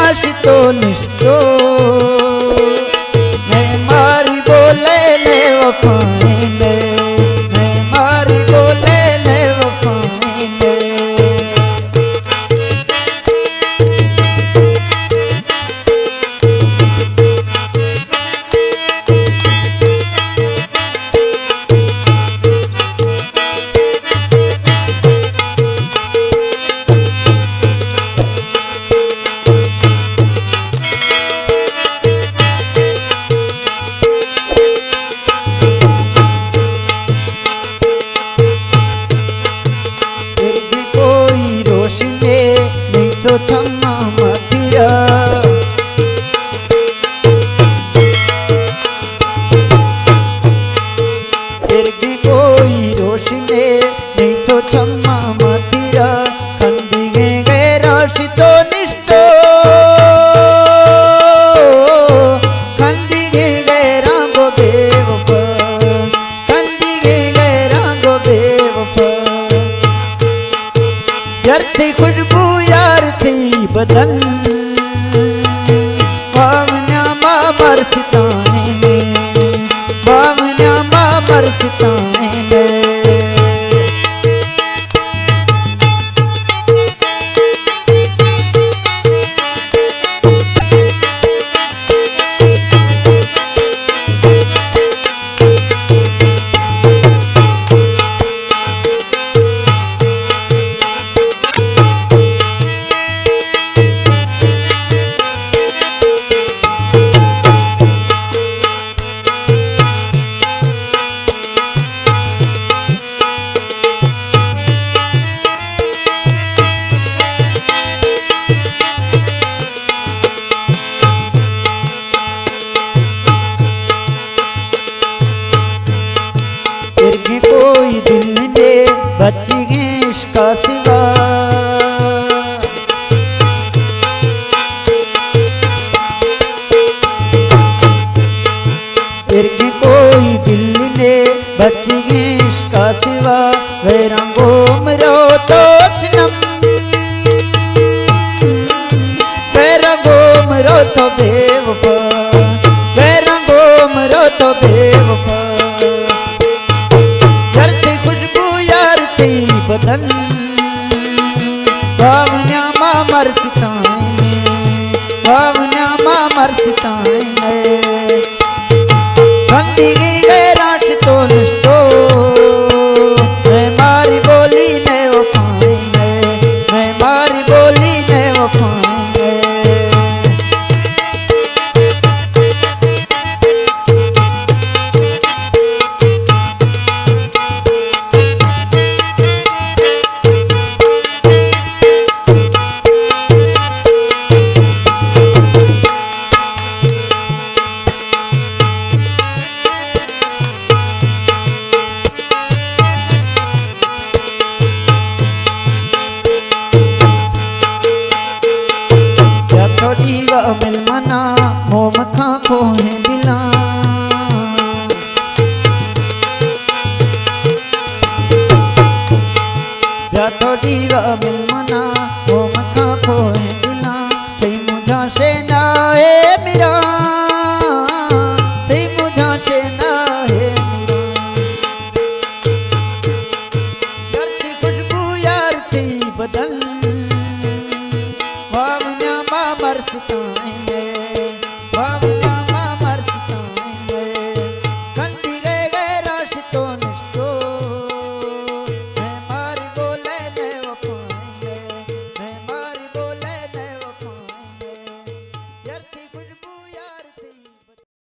राशितो निस्तो मैं मारी बोले ने वफाएं ने मैं मारी बोले ने वफाएं ने तो छम्मा मथिरा फिर भी कोई रोशनी नहीं तो छम्मा मथिरा खंदिगे गए राशि तो निस्तो खंदिगे गए रंगो बेवफा खंदिगे गए रंगो बेवफा यार थी खुशबू यार थी बदन भावना माँ बरसताएं में भावना माँ बरसताएं में फिर भी कोई दिल ने बची गए इसका सिवा फिर भी कोई दिल ने बची गए इसका सिवा गैरंगो मरो तो सनम गैरंगो मरो तो बेवफा गैरंगो मरो तो बेवफा बदन भावना माँ मरसताएं में भावना माँ मरसताएं में खंदिगे गए राशि तो निस्तो मैं मारी बोली ने वफाएं में मैं मारी बोली ने वफाएं में दीवा मिल मना मोम खा को है दिला या तो दीवा मिल मना मोम खा को है दिला कहीं मुझा से ना